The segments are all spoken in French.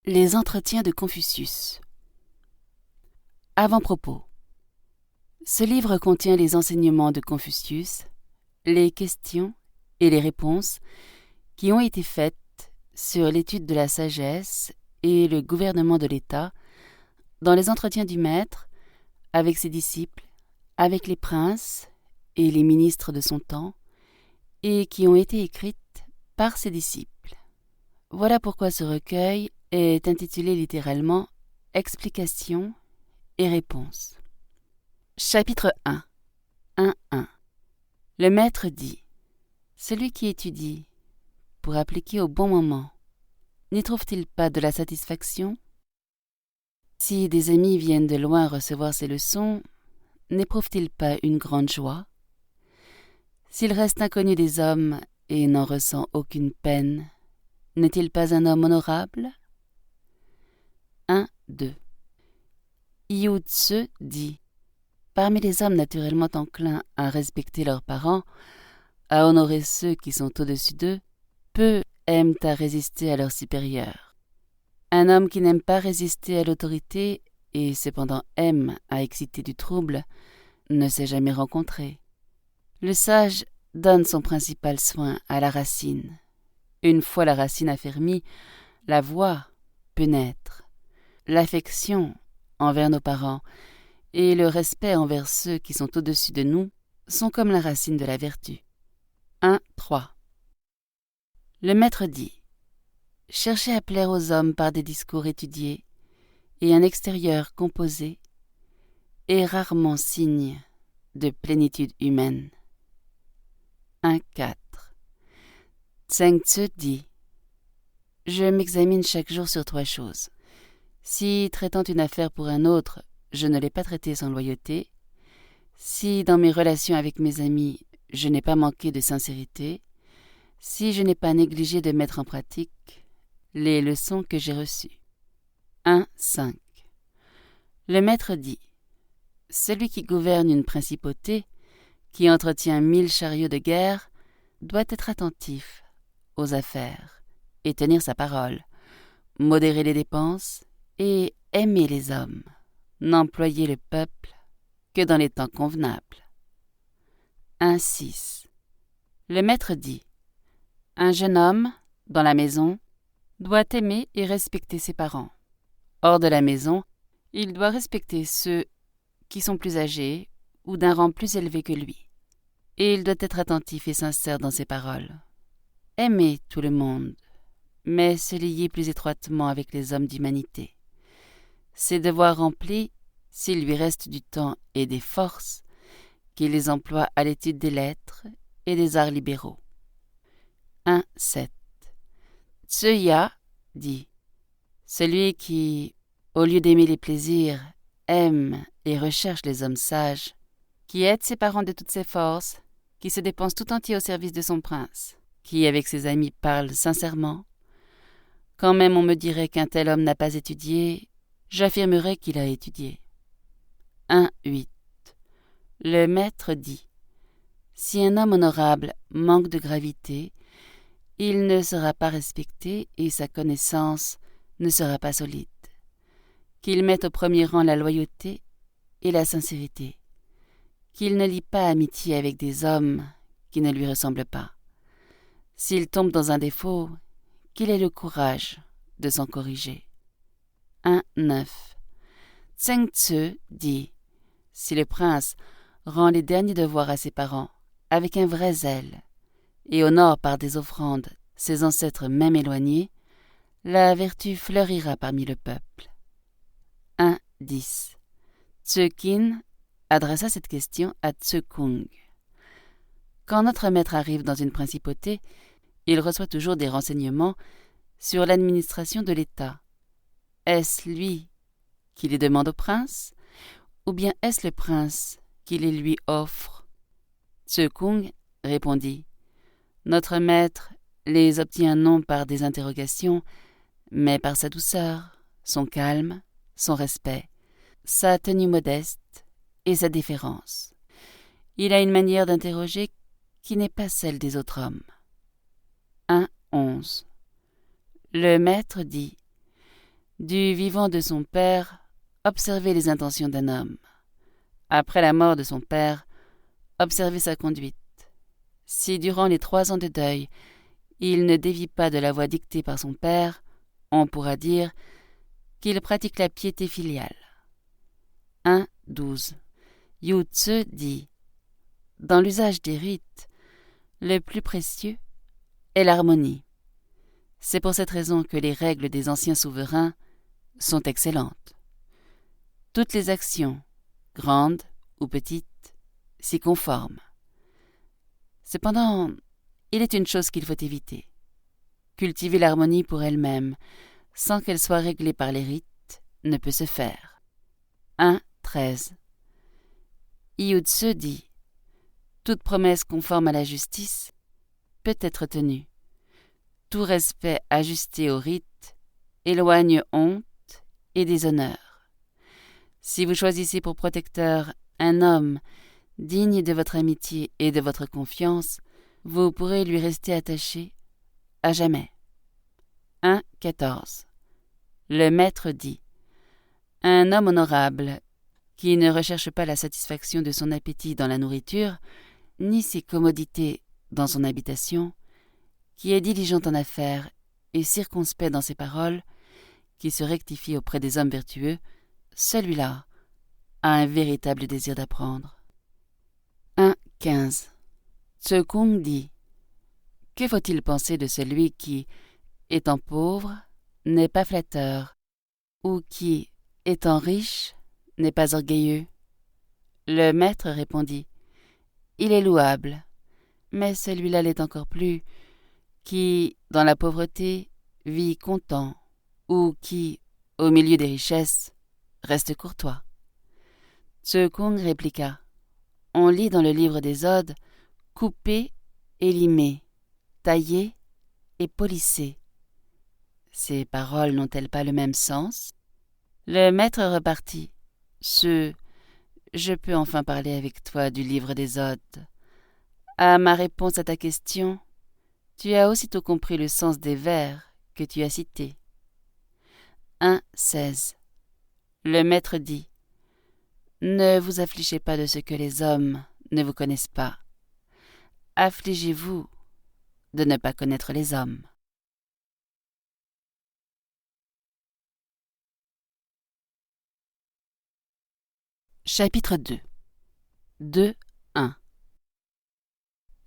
Les entretiens de Confucius. Avant-propos. Ce livre contient les enseignements de Confucius, les questions et les réponses qui ont été faites sur l'étude de la sagesse et le gouvernement de l'État dans les entretiens du maître avec ses disciples, avec les princes et les ministres de son temps, et qui ont été écrites par ses disciples. Voilà pourquoi ce recueil est intitulé littéralement « Explications et réponses ». Chapitre 1 1.1 Le maître dit « Celui qui étudie, pour appliquer au bon moment, n'y trouve-t-il pas de la satisfaction ? Si des amis viennent de loin recevoir ses leçons, n'éprouve-t-il pas une grande joie ? S'il reste inconnu des hommes et n'en ressent aucune peine, n'est-il pas un homme honorable ? 1.2 Yu Tzu dit « Parmi les hommes naturellement enclins à respecter leurs parents, à honorer ceux qui sont au-dessus d'eux, peu aiment à résister à leurs supérieurs. Un homme qui n'aime pas résister à l'autorité et cependant aime à exciter du trouble ne s'est jamais rencontré. Le sage donne son principal soin à la racine. Une fois la racine affermie, la voie peut naître. L'affection envers nos parents et le respect envers ceux qui sont au-dessus de nous sont comme la racine de la vertu. 1.3 Le maître dit « Chercher à plaire aux hommes par des discours étudiés et un extérieur composé est rarement signe de plénitude humaine. » 1.4 Zheng Tzu dit « Je m'examine chaque jour sur 3 choses. Si, traitant une affaire pour un autre, je ne l'ai pas traitée sans loyauté, si, dans mes relations avec mes amis, je n'ai pas manqué de sincérité, si je n'ai pas négligé de mettre en pratique les leçons que j'ai reçues. 1.5 Le maître dit « Celui qui gouverne une principauté, qui entretient 1000 chariots de guerre, doit être attentif aux affaires et tenir sa parole, modérer les dépenses et aimer les hommes, n'employer le peuple que dans les temps convenables. » 1.6 Le maître dit « Un jeune homme, dans la maison, doit aimer et respecter ses parents. Hors de la maison, il doit respecter ceux qui sont plus âgés ou d'un rang plus élevé que lui. Et il doit être attentif et sincère dans ses paroles. Aimer tout le monde, mais se lier plus étroitement avec les hommes d'humanité. Ses devoirs remplis, s'il lui reste du temps et des forces, qu'il les emploie à l'étude des lettres et des arts libéraux. 1.7 Tzu Ya dit « Celui qui, au lieu d'aimer les plaisirs, aime et recherche les hommes sages, qui aide ses parents de toutes ses forces, qui se dépense tout entier au service de son prince, qui avec ses amis parle sincèrement. Quand même on me dirait qu'un tel homme n'a pas étudié, j'affirmerais qu'il a étudié. » 1.8 Le maître dit « Si un homme honorable manque de gravité, il ne sera pas respecté et sa connaissance ne sera pas solide. Qu'il mette au premier rang la loyauté et la sincérité. Qu'il ne lie pas amitié avec des hommes qui ne lui ressemblent pas. S'il tombe dans un défaut, qu'il ait le courage de s'en corriger. » 1.9 Zheng Tzu dit « Si le prince rend les derniers devoirs à ses parents avec un vrai zèle et honore par des offrandes ses ancêtres même éloignés, la vertu fleurira parmi le peuple. » 1.10 Tzu Qin adressa cette question à Tzu Kung. Quand notre maître arrive dans une principauté, il reçoit toujours des renseignements sur l'administration de l'État. Est-ce lui qui les demande au prince, ou bien est-ce le prince qui les lui offre ? Tzu Kung répondit « Notre maître les obtient non par des interrogations, mais par sa douceur, son calme, son respect, sa tenue modeste et sa déférence. Il a une manière d'interroger qui n'est pas celle des autres hommes. » 1.11 Le maître dit Du vivant de son père, observez les intentions d'un homme. Après la mort de son père, observez sa conduite. Si durant les 3 ans de deuil, il ne dévie pas de la voie dictée par son père, on pourra dire qu'il pratique la piété filiale. 1.12. Yu Tzu dit « Dans l'usage des rites, le plus précieux est l'harmonie. C'est pour cette raison que les règles des anciens souverains sont excellentes. Toutes les actions, grandes ou petites, s'y conforment. Cependant, il est une chose qu'il faut éviter. Cultiver l'harmonie pour elle-même, sans qu'elle soit réglée par les rites, ne peut se faire. 1.13. Yu Tzu dit « Toute promesse conforme à la justice peut être tenue. Tout respect ajusté au rite éloigne honte et déshonneur. Si vous choisissez pour protecteur un homme digne de votre amitié et de votre confiance, vous pourrez lui rester attaché à jamais. » 1.14. Le maître dit « Un homme honorable, qui ne recherche pas la satisfaction de son appétit dans la nourriture, ni ses commodités dans son habitation, qui est diligent en affaires et circonspect dans ses paroles, qui se rectifie auprès des hommes vertueux, celui-là a un véritable désir d'apprendre. » 1.15. Tse Kung dit « Que faut-il penser de celui qui, étant pauvre, n'est pas flatteur, ou qui, étant riche, n'est pas orgueilleux ?» Le maître répondit « Il est louable, mais celui-là l'est encore plus, qui, dans la pauvreté, vit content, ou qui, au milieu des richesses, reste courtois. » Tse Kung répliqua « On lit dans le livre des Odes « couper et limer, tailler et polisser ». Ces paroles n'ont-elles pas le même sens ? Le maître repartit « Je peux enfin parler avec toi du livre des Odes. À ma réponse à ta question, tu as aussitôt compris le sens des vers que tu as cités. » 1.16. Le maître dit « Ne vous affligez pas de ce que les hommes ne vous connaissent pas. Affligez-vous de ne pas connaître les hommes. » Chapitre 2. 2.1.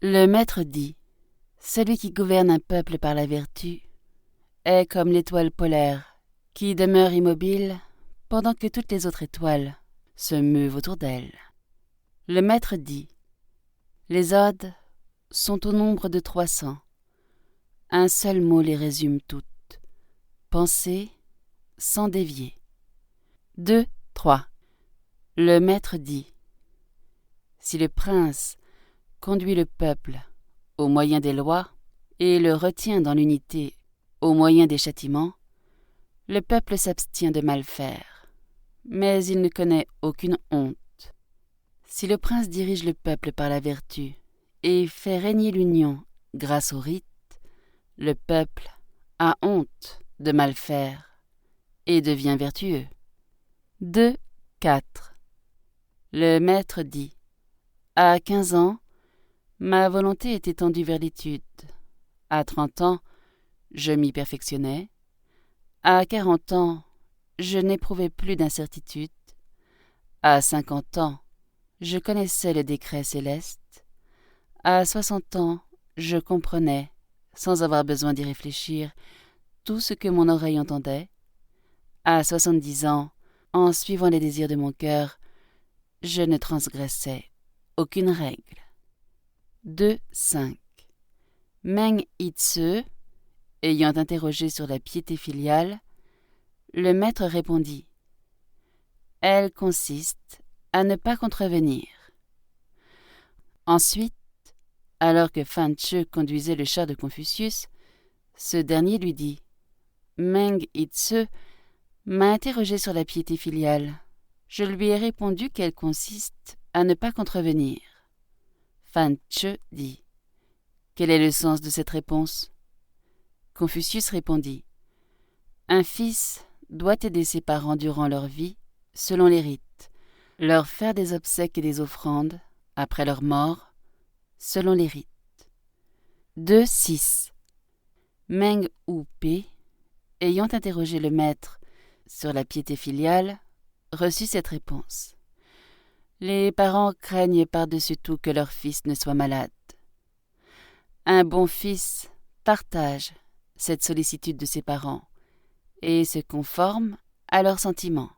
Le maître dit « Celui qui gouverne un peuple par la vertu est comme l'étoile polaire qui demeure immobile pendant que toutes les autres étoiles se meuvent autour d'elle. » Le maître dit « Les odes sont au nombre de 300. Un seul mot les résume toutes. Penser sans dévier. » 2.3. Le maître dit « Si le prince conduit le peuple au moyen des lois et le retient dans l'unité au moyen des châtiments, le peuple s'abstient de mal faire, mais il ne connaît aucune honte. Si le prince dirige le peuple par la vertu et fait régner l'union grâce au rite, le peuple a honte de mal faire et devient vertueux. 2.4. Le maître dit « À 15 ans, ma volonté est étendue vers l'étude. À 30 ans, je m'y perfectionnais. À 40 ans, je n'éprouvais plus d'incertitude. À 50 ans, je connaissais le décret céleste. À 60 ans, je comprenais, sans avoir besoin d'y réfléchir, tout ce que mon oreille entendait. À 70 ans, en suivant les désirs de mon cœur, je ne transgressais aucune règle. » 2.5. Meng Yitse, ayant interrogé sur la piété filiale, le maître répondit « Elle consiste à ne pas contrevenir. » Ensuite, alors que Fan Tzu conduisait le char de Confucius, ce dernier lui dit « Meng Yitse m'a interrogé sur la piété filiale. Je lui ai répondu qu'elle consiste à ne pas contrevenir. » Fan Tzu dit « Quel est le sens de cette réponse ?» Confucius répondit « Un fils doit aider ses parents durant leur vie, selon les rites, leur faire des obsèques et des offrandes, après leur mort, selon les rites. 2.6. Meng Hu Pe, ayant interrogé le maître sur la piété filiale, reçut cette réponse. Les parents craignent par-dessus tout que leur fils ne soit malade. Un bon fils partage cette sollicitude de ses parents et se conforme à leurs sentiments.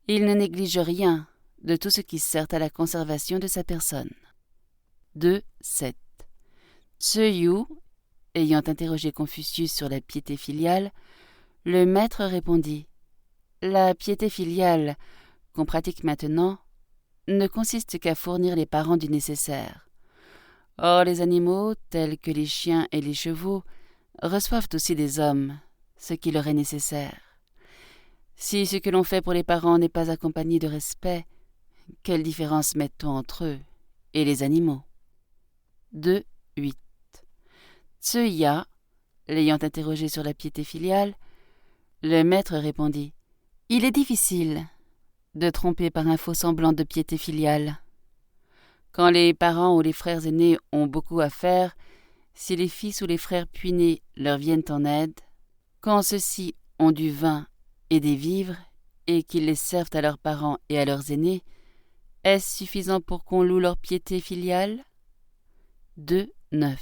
Il ne néglige rien de tout ce qui sert à la conservation de sa personne. 2.7. Ce Yu, ayant interrogé Confucius sur la piété filiale, le maître répondit « La piété filiale qu'on pratique maintenant ne consiste qu'à fournir les parents du nécessaire. Or, les animaux, tels que les chiens et les chevaux, reçoivent aussi des hommes ce qui leur est nécessaire. Si ce que l'on fait pour les parents n'est pas accompagné de respect, quelle différence met-on entre eux et les animaux ?» 2.8. Tse Ya, l'ayant interrogé sur la piété filiale, le maître répondit « Il est difficile de tromper par un faux semblant de piété filiale. Quand les parents ou les frères aînés ont beaucoup à faire, si les fils ou les frères puînés leur viennent en aide, quand ceux-ci ont du vin et des vivres, et qu'ils les servent à leurs parents et à leurs aînés, est-ce suffisant pour qu'on loue leur piété filiale ?» 2.9.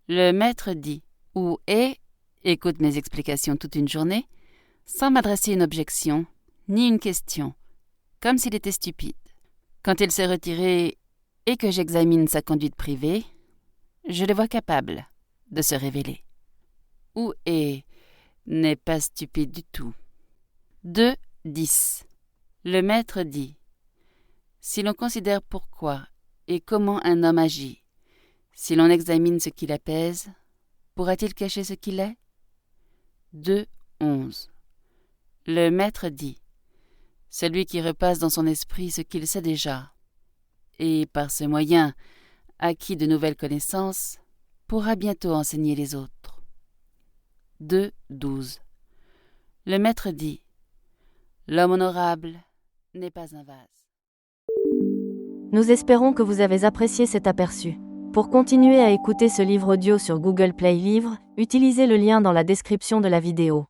Le maître dit « Hu He écoute mes explications toute une journée, sans m'adresser une objection, ni une question, comme s'il était stupide. Quand il s'est retiré et que j'examine sa conduite privée, je le vois capable de se révéler. Hu He n'est pas stupide du tout. 2.10. Le maître dit « Si l'on considère pourquoi et comment un homme agit, si l'on examine ce qui l'apaise, pourra-t-il cacher ce qu'il est ?» 2.11. Le maître dit « Celui qui repasse dans son esprit ce qu'il sait déjà, et par ce moyen, acquis de nouvelles connaissances, pourra bientôt enseigner les autres. » 2.12. Le maître dit « L'homme honorable n'est pas un vase. » Nous espérons que vous avez apprécié cet aperçu. Pour continuer à écouter ce livre audio sur Google Play Livres, utilisez le lien dans la description de la vidéo.